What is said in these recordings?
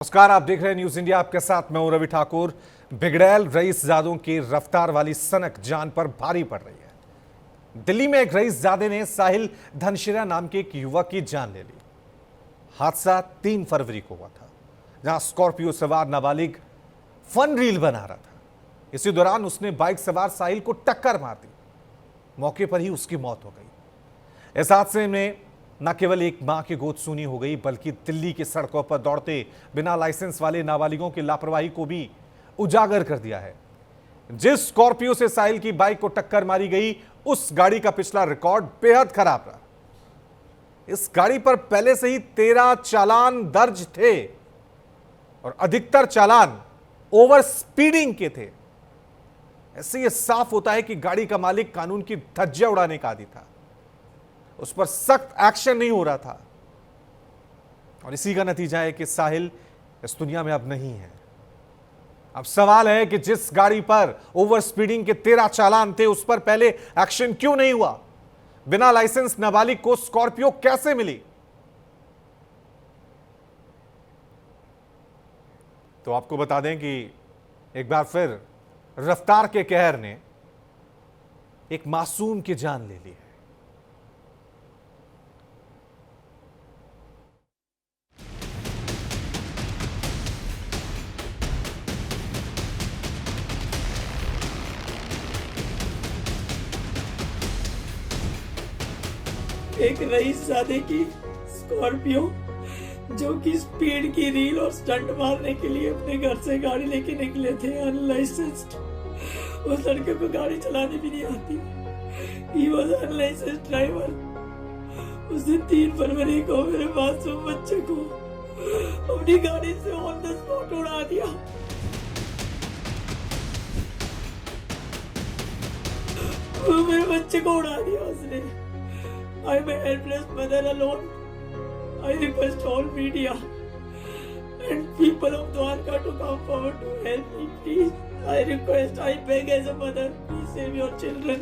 नमस्कार, आप देख रहे हैं न्यूज इंडिया। आपके साथ मैं हूं रवि ठाकुर। बिगड़ैल रईसजादों की रफ्तार वाली सनक जान पर भारी पड़ रही है। दिल्ली में एक रईसजादे ने साहिल धनशिरा नाम के एक युवक की जान ले ली। हादसा 3 फरवरी को हुआ था, जहां स्कॉर्पियो सवार नाबालिग फन रील बना रहा था। इसी दौरान उसने बाइक सवार साहिल को टक्कर मार दी। मौके पर ही उसकी मौत हो गई। इस हादसे में न केवल एक मां की गोद सूनी हो गई, बल्कि दिल्ली की सड़कों पर दौड़ते बिना लाइसेंस वाले नाबालिगों की लापरवाही को भी उजागर कर दिया है। जिस स्कॉर्पियो से साहिल की बाइक को टक्कर मारी गई, उस गाड़ी का पिछला रिकॉर्ड बेहद खराब रहा। इस गाड़ी पर पहले से ही 13 चालान दर्ज थे और अधिकतर चालान ओवर स्पीडिंग के थे। ऐसे यह साफ होता है कि गाड़ी का मालिक कानून की धज्जियां उड़ाने का आदी था। उस पर सख्त एक्शन नहीं हो रहा था और इसी का नतीजा है कि साहिल इस दुनिया में अब नहीं है। अब सवाल है कि जिस गाड़ी पर ओवर स्पीडिंग के 13 चालान थे, उस पर पहले एक्शन क्यों नहीं हुआ? बिना लाइसेंस नाबालिग को स्कॉर्पियो कैसे मिली? तो आपको बता दें कि एक बार फिर रफ्तार के कहर ने एक मासूम की जान ले ली है। एक रईसजादे की स्कॉर्पियो जो कि स्पीड की रील और स्टंट मारने के लिए अपने घर से गाड़ी लेके निकले थे अनलाइसेंस्ड। उस लड़के को गाड़ी चलानी भी नहीं आती। He was unlicensed driver. उस दिन 3 फरवरी को मेरे मासूम बच्चे को अपनी गाड़ी से ऑन द स्पॉट उड़ा दिया। मेरे बच्चे को उड़ा दिया उसने। I'm a helpless mother alone. I request all media and people of Dwarka to come forward to help me, please. I request, I beg as a mother, please save your children.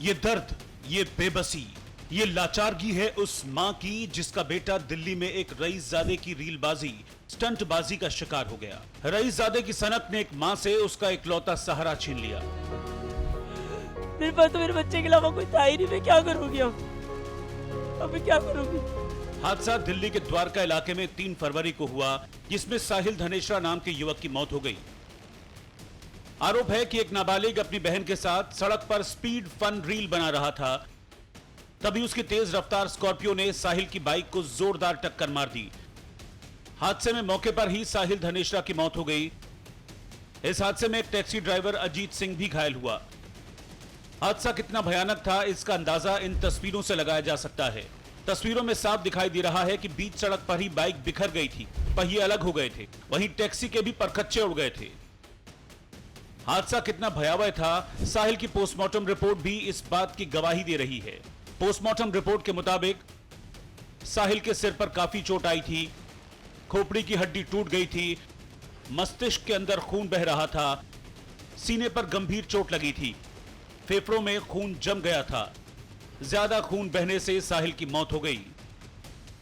ये दर्द, ये बेबसी, ये लाचारगी है उस मां की जिसका बेटा दिल्ली में एक रईसजादे की रीलबाजी, स्टंटबाजी का शिकार हो गया। रईसजादे की सनक ने एक मां से उसका इकलौता सहारा छीन लिया। मेरे पास तो मेरे बच्चे के अलावा कोई था ही नहीं। मैं क्या करूंगी अब मैं क्या करूंगी? हादसा दिल्ली के द्वारका इलाके में 3 फरवरी को हुआ, जिसमें साहिल धनेश्रा नाम के युवक की मौत हो गई। आरोप है कि एक नाबालिग अपनी बहन के साथ सड़क पर स्पीड फन रील बना रहा था। तभी उसकी तेज रफ्तार स्कॉर्पियो ने साहिल की बाइक को जोरदार टक्कर मार दी। हादसे में मौके पर ही साहिल धनेश्रा की मौत हो गई। इस हादसे में एक टैक्सी ड्राइवर अजीत सिंह भी घायल हुआ। हादसा कितना भयानक था, इसका अंदाजा इन तस्वीरों से लगाया जा सकता है। तस्वीरों में साफ दिखाई दे रहा है कि बीच सड़क पर ही बाइक बिखर गई थी, पहिए अलग हो गए थे, वहीं टैक्सी के भी परखच्चे उड़ गए थे। हादसा कितना भयावह था, साहिल की पोस्टमार्टम रिपोर्ट भी इस बात की गवाही दे रही है। पोस्टमार्टम रिपोर्ट के मुताबिक साहिल के सिर पर काफी चोट आई थी, खोपड़ी की हड्डी टूट गई थी, मस्तिष्क के अंदर खून बह रहा था, सीने पर गंभीर चोट लगी थी, फेफड़ों में खून जम गया था। ज्यादा खून बहने से साहिल की मौत हो गई।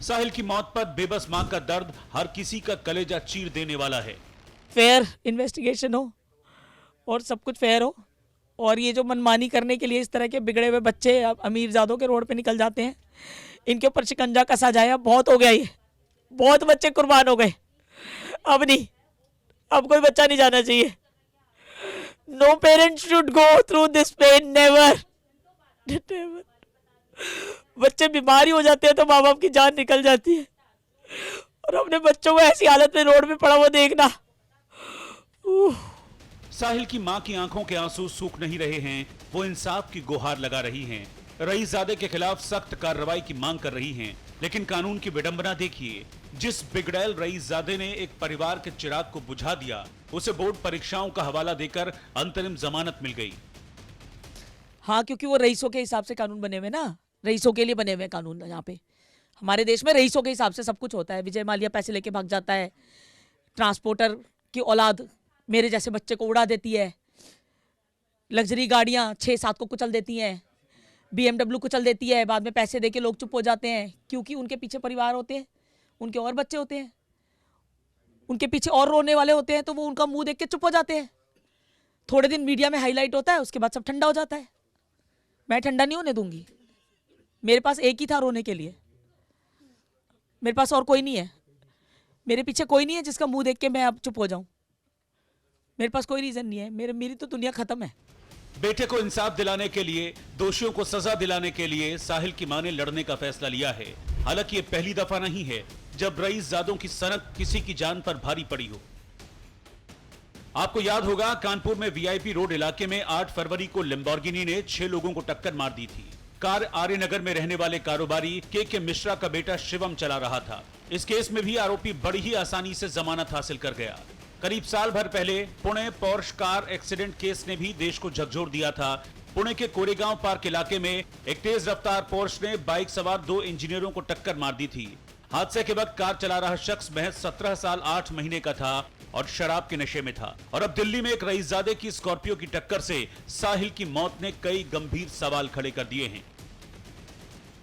साहिल की मौत पर बेबस मां का दर्द हर किसी का कलेजा चीर देने वाला है। फेयर इन्वेस्टिगेशन हो और सब कुछ फेयर हो, और ये जो मनमानी करने के लिए इस तरह के बिगड़े हुए बच्चे अमीरजादों के रोड पे निकल जाते हैं, इनके ऊपर शिकंजा कसा जाए। अब बहुत हो गया, ये बहुत बच्चे कुर्बान हो गए। अब नहीं, अब कोई बच्चा नहीं जाना चाहिए। No parent should go through this pain, never. Never. बच्चे बीमारी हो जाते हैं तो माँ बाप की जान निकल जाती है, और अपने बच्चों को ऐसी हालत में रोड पे पड़ा हुआ देखना। साहिल की मां की आंखों के आंसू सूख नहीं रहे हैं। वो इंसाफ की गुहार लगा रही हैं। रईसजादे के खिलाफ सख्त कार्रवाई की मांग कर रही हैं। लेकिन कानून की विडंबना देखिए, जिस बिगड़ैल रईसजादे ने एक परिवार के चिराग को बुझा दिया, उसे बोर्ड परीक्षाओं का हवाला देकर अंतरिम जमानत मिल गई। हाँ, क्योंकि वो रईसों के हिसाब से कानून बने हुए ना, रईसों के लिए बने हुए कानून। यहाँ पे हमारे देश में रईसों के हिसाब से सब कुछ होता है। विजय माल्या पैसे लेके भाग जाता है, ट्रांसपोर्टर की औलाद मेरे जैसे बच्चे को उड़ा देती है, लग्जरी गाड़ियां 6-7 को कुचल देती हैं, BMW कुचल देती है, बाद में पैसे दे के लोग चुप हो जाते हैं, क्योंकि उनके पीछे परिवार होते हैं, उनके और बच्चे होते हैं, उनके पीछे और रोने वाले होते हैं, तो वो उनका मुंह देख के चुप हो जाते हैं। थोड़े दिन मीडिया में हाईलाइट होता है, उसके बाद सब ठंडा हो जाता है। मैं ठंडा नहीं होने दूंगी। मेरे पास एक ही था रोने के लिए, मेरे पास और कोई नहीं है। मेरे पीछे कोई नहीं है जिसका मुंह देख के मैं अब चुप हो जाऊं। मेरे पास कोई रीजन नहीं है। मेरी तो दुनिया खत्म है। बेटे को इंसाफ दिलाने के लिए, दोषियों को सजा दिलाने के लिए साहिल की मां ने लड़ने का फैसला लिया है। हालांकि ये पहली दफा नहीं है जब रईसजादों की सनक किसी की जान पर भारी पड़ी हो। आपको याद होगा, कानपुर में वीआईपी रोड इलाके में 8 फरवरी को लैम्बोर्गिनी ने 6 लोगों को टक्कर मार दी थी। कार आर्यनगर में रहने वाले कारोबारी के मिश्रा का बेटा शिवम चला रहा था। इस केस में भी आरोपी बड़ी ही आसानी से जमानत हासिल कर गया। करीब साल भर पहले Pune Porsche car accident case ने भी देश को झकझोर दिया था। पुणे के कोरेगांव पार्क इलाके में एक तेज रफ्तार पोर्श ने बाइक सवार 2 इंजीनियरों को टक्कर मार दी थी। हादसे के वक्त कार चला रहा शख्स महज 17 साल 8 महीने का था और शराब के नशे में था। और अब दिल्ली में एक रईसजादे की स्कॉर्पियो की टक्कर से साहिल की मौत ने कई गंभीर सवाल खड़े कर दिए हैं।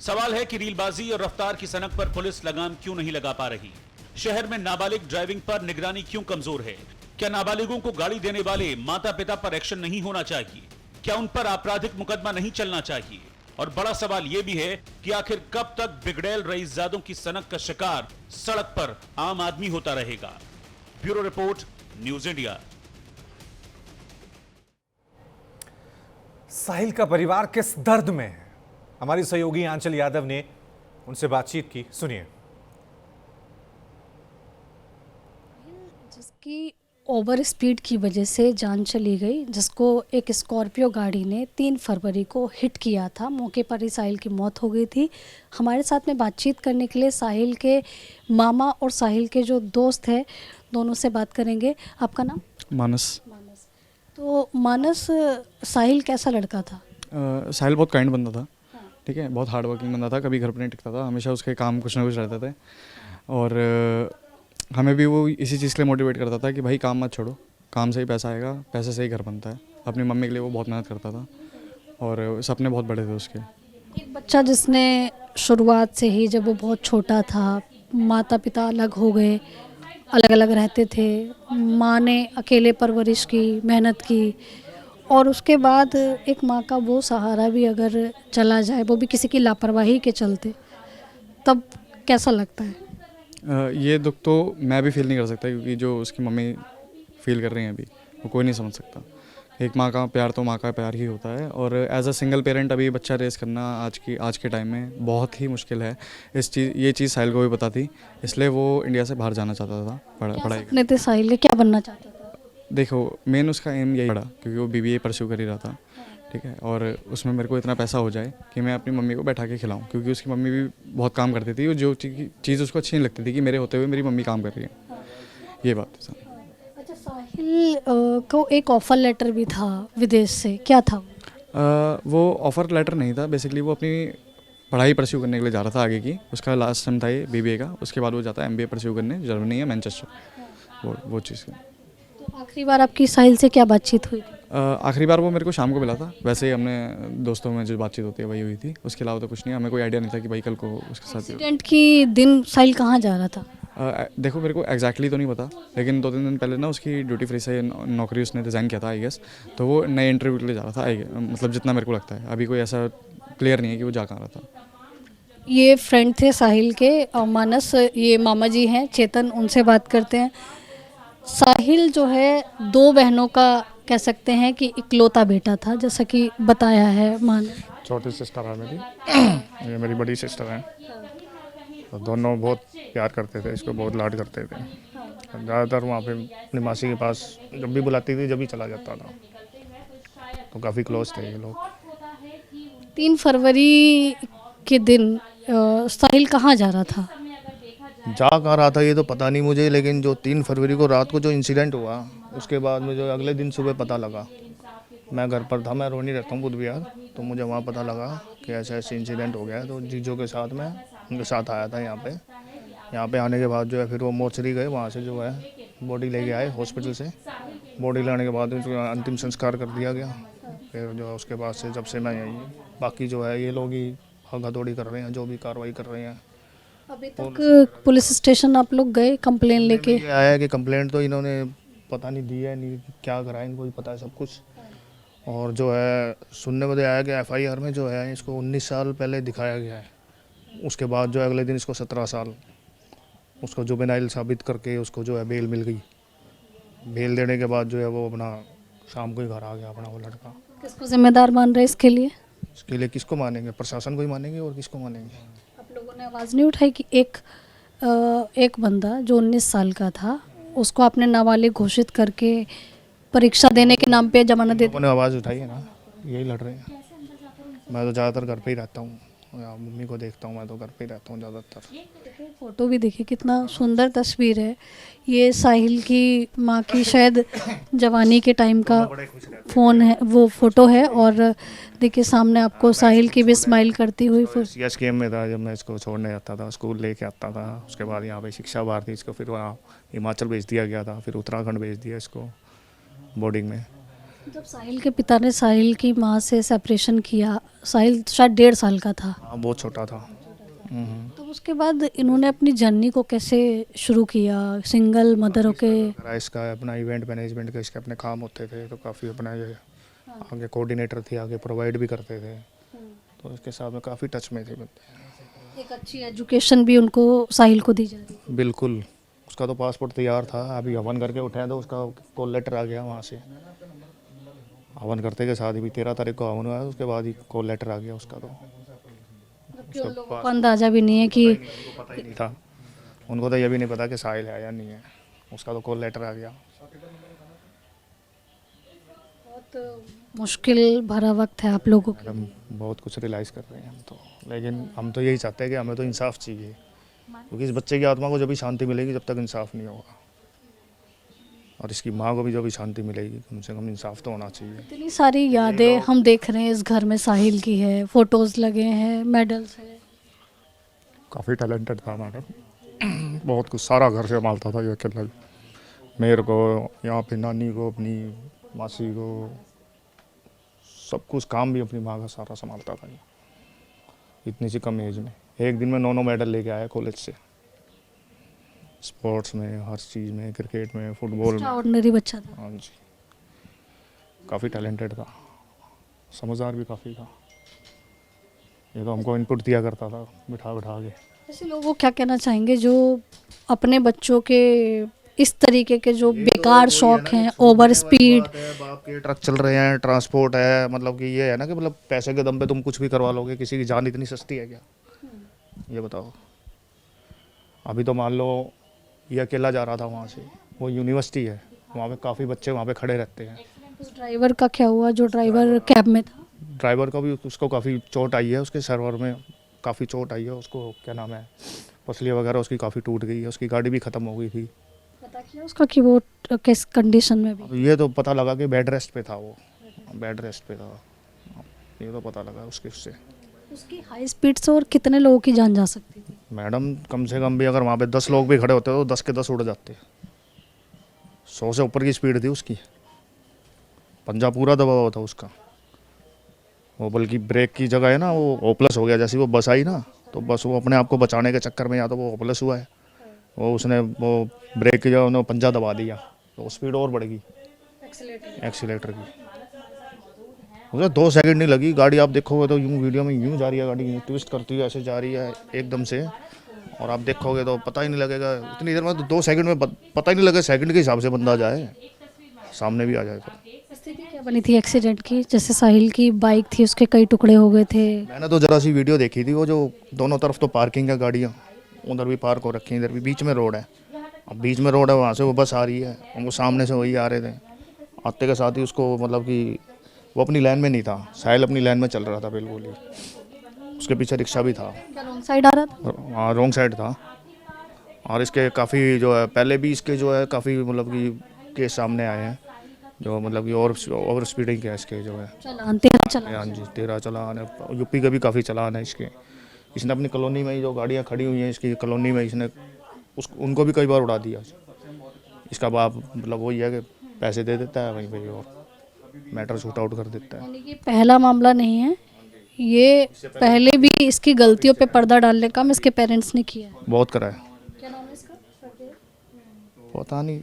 सवाल है कि रीलबाजी और रफ्तार की सनक पर पुलिस लगाम क्यों नहीं लगा पा रही? शहर में नाबालिग ड्राइविंग पर निगरानी क्यों कमजोर है? क्या नाबालिगों को गाड़ी देने वाले माता पिता पर एक्शन नहीं होना चाहिए? क्या उन पर आपराधिक मुकदमा नहीं चलना चाहिए? और बड़ा सवाल यह भी है कि आखिर कब तक बिगड़ैल रईसजादों की सनक का शिकार सड़क पर आम आदमी होता रहेगा? Bureau report, news India. Sahil का परिवार किस दर्द में है? हमारी सहयोगी आंचल यादव ने उनसे बातचीत की, सुनिए। जिसकी ओवर स्पीड की वजह से जान चली गई, जिसको एक स्कॉर्पियो गाड़ी ने 3 फरवरी को हिट किया था, मौके पर ही साहिल की मौत हो गई थी। हमारे साथ में बातचीत करने के लिए साहिल के मामा और साहिल के जो दोस्त हैं, दोनों से बात करेंगे। आपका नाम? मानस। तो मानस, साहिल कैसा लड़का था? साहिल बहुत काइंड बंदा था, ठीक है, बहुत हार्ड वर्किंग बंदा था, कभी घर पर नहीं टिकता था, हमेशा उसके काम कुछ ना कुछ रहते थे। और हमें भी वो इसी चीज़ के लिए मोटिवेट करता था कि भाई काम मत छोड़ो, काम से ही पैसा आएगा, पैसे से ही घर बनता है। अपनी मम्मी के लिए वो बहुत मेहनत करता था और सपने बहुत बड़े थे उसके। एक बच्चा जिसने शुरुआत से ही, जब वो बहुत छोटा था, माता पिता अलग हो गए, अलग अलग रहते थे, माँ ने अकेले परवरिश की, मेहनत की, और उसके बाद एक माँ का वो सहारा भी अगर चला जाए, वो भी किसी की लापरवाही के चलते, तब कैसा लगता है? ये दुख तो मैं भी फील नहीं कर सकता, क्योंकि जो उसकी मम्मी फील कर रही हैं अभी, वो कोई नहीं समझ सकता। एक माँ का प्यार तो माँ का प्यार ही होता है। और एज अ सिंगल पेरेंट अभी बच्चा रेस करना आज के टाइम में बहुत ही मुश्किल है। ये चीज़ साहिल को भी पता थी, इसलिए वो इंडिया से बाहर जाना चाहता था पढ़ाई सपने थे साहिल के, क्या बनना चाहता था? देखो, मेन उसका एम यही पड़ा, क्योंकि वो BBA परस्यू कर ही रहा था, ठीक है, और उसमें मेरे को इतना पैसा हो जाए कि मैं अपनी मम्मी को बैठा के खिलाऊं, क्योंकि उसकी मम्मी भी बहुत काम करती थी। जो चीज़ उसको अच्छी नहीं लगती थी कि मेरे होते हुए मेरी मम्मी काम कर रही है, ये बात थी। अच्छा, साहिल को एक ऑफर लेटर भी था विदेश से, क्या था वो? ऑफर लेटर नहीं था, बेसिकली वो अपनी पढ़ाई परस्यू करने के लिए जा रहा था आगे की। उसका लास्ट टाइम था ये BBA का, उसके बाद वो जाता है MBA परस्यू करने जर्मनी या मैनचेस्टर, वो चीज़। तो आखिरी बार आपकी साहिल से क्या बातचीत हुई? आखिरी बार वो मेरे को शाम को मिला था, वैसे ही हमने दोस्तों में जो बातचीत होती है वही हुई थी, उसके अलावा तो कुछ नहीं। हमें कोई आइडिया नहीं था कि भाई कल को उसके साथ एक्सीडेंट की दिन साहिल कहाँ जा रहा था? देखो, मेरे को एग्जैक्टली तो नहीं पता, लेकिन 2-3 दिन पहले ना उसकी ड्यूटी फ्री से नौकरी उसने रिज़ाइन किया था, आई गेस। तो वो नए इंटरव्यू के लिए जा रहा था, मतलब जितना मेरे को लगता है। अभी कोई ऐसा क्लियर नहीं है कि वो जा कहाँ रहा था। ये फ्रेंड थे साहिल के, मानस, ये मामा जी हैं चेतन, उनसे बात करते हैं। साहिल जो है 2 बहनों का कह सकते हैं कि इकलौता बेटा था, जैसा कि बताया है मानस। छोटी सिस्टर है मेरी, ये मेरी बड़ी सिस्टर है। तो दोनों बहुत प्यार करते थे, इसको बहुत लाड करते थे। ज़्यादातर वहाँ पे अपनी मासी के पास जब भी बुलाती थी, जब भी चला जाता था, तो काफ़ी क्लोज थे ये लोग। 3 फरवरी के दिन साहिल कहाँ जा रहा था? जा कहाँ रहा था ये तो पता नहीं मुझे, लेकिन जो 3 फरवरी को रात को जो इंसिडेंट हुआ, उसके बाद मुझे अगले दिन सुबह पता लगा। मैं घर पर था, मैं रोनी रहता हूँ बुध विहार, तो मुझे वहाँ पता लगा कि ऐसा ऐसे इंसिडेंट हो गया है। तो जीजों के साथ मैं उनके साथ आया था यहाँ पे आने के बाद जो है फिर वो मोर्चरी गए, वहाँ से जो है बॉडी लेके आए हॉस्पिटल से। बॉडी लाने के बाद उसका अंतिम संस्कार कर दिया गया। फिर जो है उसके बाद से जब से मैं यही, बाकी जो है ये लोग ही भागा-दौड़ी कर रहे हैं, जो भी कार्रवाई कर रहे हैं। अभी तक पुलिस स्टेशन आप लोग गए कंप्लेन लेके? ये आया है कि कंप्लेंट तो इन्होंने पता नहीं दी है, नहीं क्या करा है, इनको ही पता है सब कुछ। और जो है सुनने में तो आया कि एफआईआर में जो है इसको 19 साल पहले दिखाया गया है, उसके बाद जो है अगले दिन इसको 17 साल उसको जुवेनाइल साबित करके उसको जो है बेल मिल गई। बेल देने के बाद जो है वो अपना शाम को ही घर आ गया अपना वो लड़का। किसको जिम्मेदार मान रहे हैं इसके लिए? इसके लिए किसको मानेंगे? प्रशासन को ही मानेंगे और किसको मानेंगे? आप लोगों ने आवाज़ नहीं उठाई कि एक बंदा जो 19 साल का था उसको आपने नाबालिग घोषित करके परीक्षा देने के नाम पे जमानत दे दी? लोगों ने आवाज़ उठाई है ना, यही लड़ रहे हैं। मैं तो ज़्यादातर घर पे ही रहता हूँ, मम्मी को देखता हूँ, मैं तो घर पे ही रहता हूँ ज़्यादातर। फोटो भी देखिए कितना सुंदर तस्वीर है। ये साहिल की माँ की शायद जवानी के टाइम का फ़ोन है, वो फ़ोटो है। और देखिए सामने आपको साहिल की भी स्माइल करती हुई सीएसकेएम में था जब मैं इसको छोड़ने जाता था, स्कूल लेके आता था। उसके बाद यहाँ पे शिक्षा भारती, इसको फिर वहाँ हिमाचल भेज दिया गया था, फिर उत्तराखंड भेज दिया इसको बोर्डिंग में। जब साहिल के पिता ने साहिल की माँ से सेपरेशन किया, साहिल शायद 1.5 साल का था, हाँ बहुत छोटा था। तो उसके बाद इन्होंने अपनी जर्नी को कैसे शुरू किया? सिंगल मदर होके इसका अपना इवेंट मैनेजमेंट के इसके अपने काम होते थे, तो काफ़ी अपना ये आगे कोऑर्डिनेटर थे, आगे प्रोवाइड भी करते थे, तो इसके साथ में काफ़ी टच में थे बंदे। एक अच्छी एजुकेशन भी उनको साहिल को दी जा रही है। बिल्कुल, उसका तो पासपोर्ट तैयार था, अभी हवन करके उठाया तो उसका कॉल लेटर आ गया वहाँ से। हवन करते के साथ ही 13 तारीख को हवन हुआ, उसके बाद ही कॉल लेटर आ गया उसका। तो जबकि उन लोगों को अंदाजा भी नहीं है कि उनको पता ही नहीं था, उनको तो ये भी नहीं पता कि साहिल है या नहीं है, उसका तो कॉल लेटर आ गया। बहुत मुश्किल भरा वक्त है आप लोगों के। हम बहुत कुछ रियलाइज़ कर रहे हैं हम तो, लेकिन हम तो यही चाहते हैं कि हमें तो इंसाफ चाहिए, क्योंकि इस बच्चे की आत्मा को जब भी शांति मिलेगी जब तक इंसाफ नहीं होगा, और इसकी माँ को भी जब भी शांति मिलेगी, कम से कम इंसाफ तो होना चाहिए। इतनी सारी यादें हम देख रहे हैं इस घर में साहिल की है, फोटोज लगे हैं, मेडल्स है। काफ़ी टैलेंटेड था मैडम, बहुत कुछ सारा घर से संभालता था ये अकेला ही। मेरे को, यहाँ पे नानी को, अपनी मासी को, सब कुछ काम भी अपनी माँ का सारा संभालता था ये, इतनी सी कम एज में। एक दिन में 9 मेडल लेके आया कॉलेज से, स्पोर्ट्स में, हर चीज़ में, क्रिकेट में, फुटबॉल में। ऑर्डिनरी बच्चा था। हाँ जी, काफ़ी टैलेंटेड था, समझदार भी काफ़ी था। ये तो हमको इनपुट दिया करता था बिठा बिठा के। ऐसे लोगों को क्या कहना चाहेंगे जो अपने बच्चों के इस तरीके के जो बेकार शौक हैं, ओवर स्पीड, बाप के ट्रक चल रहे हैं, ट्रांसपोर्ट है, मतलब कि ये है ना कि मतलब पैसे के दम पे तुम कुछ भी करवा लोगे। किसी की जान इतनी सस्ती है क्या, ये बताओ। अभी तो मान लो ये अकेला जा रहा था वहाँ से, वो यूनिवर्सिटी है, वहाँ पे काफ़ी बच्चे वहाँ पे खड़े रहते हैं। उस ड्राइवर का क्या हुआ जो ड्राइवर कैब में था? ड्राइवर का भी, उसको काफ़ी चोट आई है, उसके सर्वर में काफ़ी चोट आई है, उसको क्या नाम है, पसलियाँ वगैरह उसकी काफ़ी टूट गई है, उसकी गाड़ी भी ख़त्म हो गई थी। पता किया उसका कि वो किस कंडीशन में भी? अब ये तो पता लगा कि बेड रेस्ट पे था, वो बेड रेस्ट पे था, ये तो पता लगा उसके उससे। उसकी हाई स्पीड से और कितने लोगों की जान जा सकती थी? मैडम कम से कम भी अगर वहाँ पे 10 लोग भी खड़े होते तो 10 के 10 उड़ जाते। 100 से ऊपर की स्पीड थी उसकी, पंजा पूरा दबा हुआ था उसका। वो बल्कि ब्रेक की जगह है ना, वो होपलेस हो गया। जैसे वो बस आई ना, तो बस वो अपने आप को बचाने के चक्कर में या तो वो होपलेस हुआ है, वो उसने वो ब्रेक की जगह उन्होंने पंजा दबा दिया, तो स्पीड और बढ़ गई एक्सीलेटर की। मुझे 2 सेकंड नहीं लगी, गाड़ी आप देखोगे तो यूं वीडियो में यूं जा रही है गाड़ी, ट्विस्ट करती है, ऐसे जा रही है एकदम से, और आप देखोगे तो पता ही नहीं लगेगा इतनी देर में, तो 2 सेकंड में पता ही नहीं लगे सेकंड के हिसाब से बंदा जाए, सामने भी आ जाए। तो स्थिति क्या बनी थी एक्सीडेंट की? जैसे साहिल की बाइक थी, उसके कई टुकड़े हो गए थे। मैंने तो जरा सी वीडियो देखी थी, वो जो दोनों तरफ तो पार्किंग है गाड़ियाँ, उधर भी पार्क हो रखी है, इधर भी बीच में रोड है। अब बीच में रोड है, वहाँ से वो बस आ रही है, वो सामने से वही आ रहे थे, आते के साथ ही उसको मतलब कि वो अपनी लाइन में नहीं था, साहिल अपनी लाइन में चल रहा था बिल्कुल ही, उसके पीछे रिक्शा भी था, क्या रॉन्ग साइड आ रहा था? हाँ रॉन्ग साइड था। और इसके काफ़ी जो है पहले भी इसके जो है काफ़ी मतलब कि केस सामने आए हैं, जो मतलब कि ओवर स्पीडिंग के इसके जो है चालान 13 चालान। हाँ जी 13 चालान है, यूपी के भी काफ़ी चालान है इसके। इसने अपनी कॉलोनी में ही जो गाड़ियाँ खड़ी हुई हैं इसकी कॉलोनी में, इसने उनको भी कई बार उड़ा दिया। इसका बाप मतलब वही है कि पैसे दे देता है वहीं पे और मैटर शूट आउट कर देता है। यानी कि पहला मामला नहीं है ये, पहले भी इसकी गलतियों पे पर्दा डालने का काम इसके पेरेंट्स ने किया है। बहुत करा है। क्या नाम है इसका? पता नहीं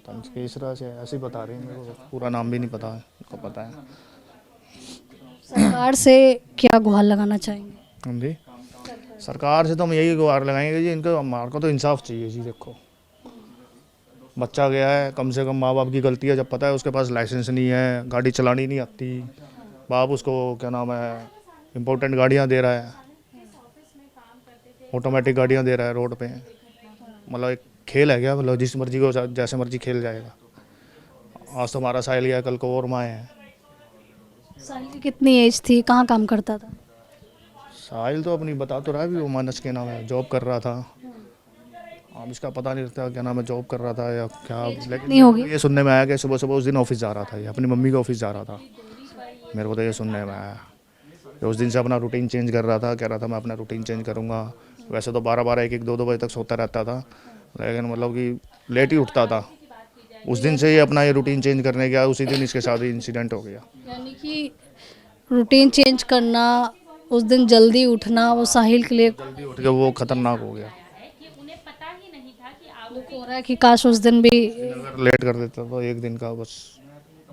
तंजकेसरा से ऐसे ही बता रही हैं, मेरे को पूरा नाम भी नहीं पता है, उनको पता है। सरकार से क्या गुहार लगाना चाहेंगे? हम जी सरकार से तो हम यही गुहार लगाएंगे जी, इनको हमारे को तो इंसाफ चाहिए जी। देखो बच्चा गया है, कम से कम माँ बाप की गलती है, जब पता है उसके पास लाइसेंस नहीं है, गाड़ी चलानी नहीं आती, बाप उसको क्या नाम है इम्पोर्टेंट गाड़ियाँ दे रहा है, ऑटोमेटिक गाड़ियाँ दे रहा है रोड पे। मतलब एक खेल है क्या, मतलब जिस मर्जी को जैसे मर्जी खेल जाएगा। आज तो हमारा साहिल गया, कल को और माए हैं। साहिल की कितनी एज थी, कहाँ काम करता था? साहिल तो अपनी बता तो रहा है भी, वो मानस के नाम है, जॉब कर रहा था। अब इसका पता नहीं रहता क्या नाम है, जॉब कर रहा था या क्या, लेकिन नहीं होगी। ये सुनने में आया कि सुबह सुबह उस दिन ऑफिस जा रहा था, ये अपनी मम्मी के ऑफिस जा रहा था। मेरे को तो ये सुनने में आया कि उस दिन से अपना रूटीन चेंज कर रहा था, कह रहा था मैं अपना रूटीन चेंज करूँगा। वैसे तो 12-12, 1-1, 2-2 बजे तक सोता रहता था, लेकिन मतलब कि लेट ही उठता था। उस दिन से ही अपना ये रूटीन चेंज करने गया, उसी दिन इसके साथ ही इंसिडेंट हो गया। यानी कि रूटीन चेंज करना, उस दिन जल्दी उठना, वो साहिल के लिए जल्दी उठ के वो खतरनाक हो गया। दुख हो रहा है कि काश उस दिन भी। अगर लेट कर देता तो एक दिन का, बस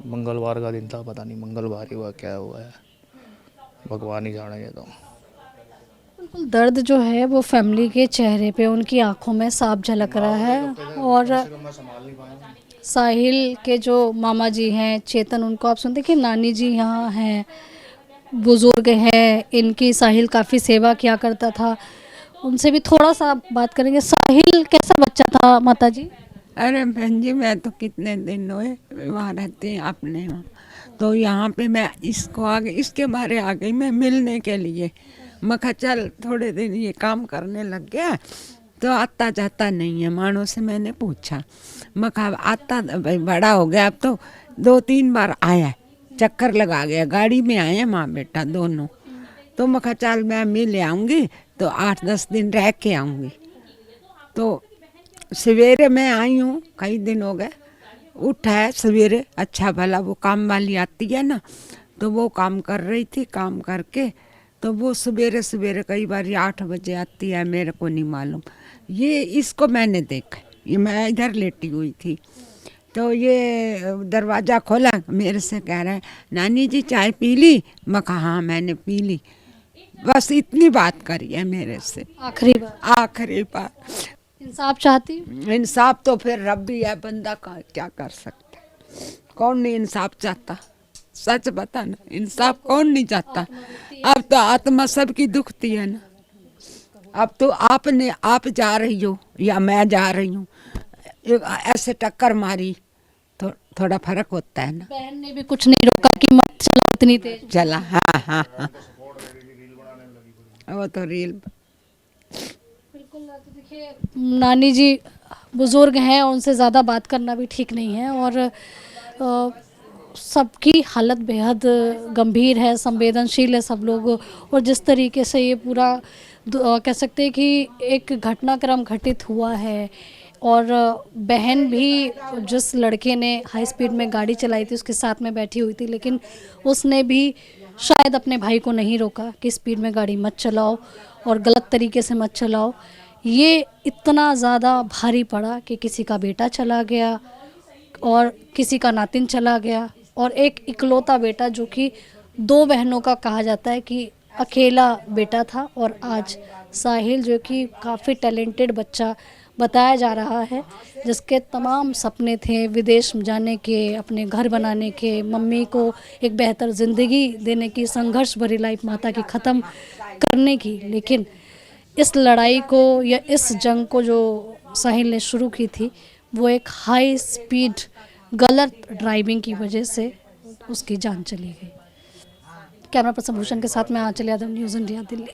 मंगलवार का दिन था, पता नहीं मंगलवार ही हुआ क्या हुआ है, भगवान ही जाने। ये तो बिल्कुल दर्द जो है वो फैमिली के चेहरे पे, उनकी आंखों में साफ झलक रहा है। और साहिल के जो मामा जी हैं चेतन, उनको आप सुनते कि नानी जी यहाँ हैं, बुजुर्ग हैं, इनकी साहिल काफ़ी सेवा किया करता था। उनसे भी थोड़ा सा बात करेंगे। साहिल कैसा बच्चा था माता जी? अरे बहन जी, मैं तो कितने दिन हुए वहाँ रहती हैं अपने वहाँ, तो यहाँ पे मैं इसको आ गई, इसके बारे आ गई मैं मिलने के लिए। मैं कहा चल थोड़े दिन ये काम करने लग गया तो आता जाता नहीं है। मानो से मैंने पूछा, मैं कहा आता भाई बड़ा हो गया, अब तो 2-3 बार आया, चक्कर लगा गया, गाड़ी में आए हैं माँ बेटा दोनों। तो मैं कहा चल मैं मिल आऊँगी, तो 8-10 दिन रह के आऊँगी। तो सवेरे मैं आई हूँ, कई दिन हो गए, उठा है सवेरे, अच्छा भला वो काम वाली आती है ना, तो वो काम कर रही थी, काम करके तो वो सवेरे सवेरे कई बार 8 बजे आती है, मेरे को नहीं मालूम। ये इसको मैंने देखा, ये मैं इधर लेटी हुई थी, तो ये दरवाज़ा खोला, मेरे से कह रहा है नानी जी चाय पी ली? मैं कहा हाँ मैंने पी ली। बस इतनी बात करी है मेरे से, आखिरी बार। इंसाफ चाहती हूँ। इंसाफ तो फिर रब भी है, बंदा का क्या कर सकता है, कौन नहीं इंसाफ चाहता, सच बता ना, इंसाफ कौन नहीं चाहता। अब तो आत्मा सबकी दुखती है ना। अब तो आप जा रही हो या मैं जा रही हूँ, ऐसे टक्कर मारी तो थोड़ा फर्क होता है ना। बहन ने भी कुछ नहीं रोका कि मत चला इतनी तेज। चला, हाँ हाँ हाँ, वो तो रील। बिल्कुल। देखिए नानी जी बुजुर्ग हैं, उनसे ज़्यादा बात करना भी ठीक नहीं है। और सबकी हालत बेहद गंभीर है, संवेदनशील है सब लोग। और जिस तरीके से ये पूरा कह सकते हैं कि एक घटनाक्रम घटित हुआ है, और बहन भी जिस लड़के ने हाई स्पीड में गाड़ी चलाई थी उसके साथ में बैठी हुई थी, लेकिन उसने भी शायद अपने भाई को नहीं रोका कि स्पीड में गाड़ी मत चलाओ और गलत तरीके से मत चलाओ। ये इतना ज़्यादा भारी पड़ा कि किसी का बेटा चला गया और किसी का नातिन चला गया, और एक इकलौता बेटा जो कि 2 बहनों का कहा जाता है कि अकेला बेटा था। और आज साहिल जो कि काफ़ी टैलेंटेड बच्चा बताया जा रहा है, जिसके तमाम सपने थे विदेश जाने के, अपने घर बनाने के, मम्मी को एक बेहतर ज़िंदगी देने की, संघर्ष भरी लाइफ माता की ख़त्म करने की, लेकिन इस लड़ाई को या इस जंग को जो साहिल ने शुरू की थी, वो एक हाई स्पीड गलत ड्राइविंग की वजह से उसकी जान चली गई। कैमरा पर्सन भूषण के साथ मैं आंचल यादव, न्यूज़ इंडिया, दिल्ली।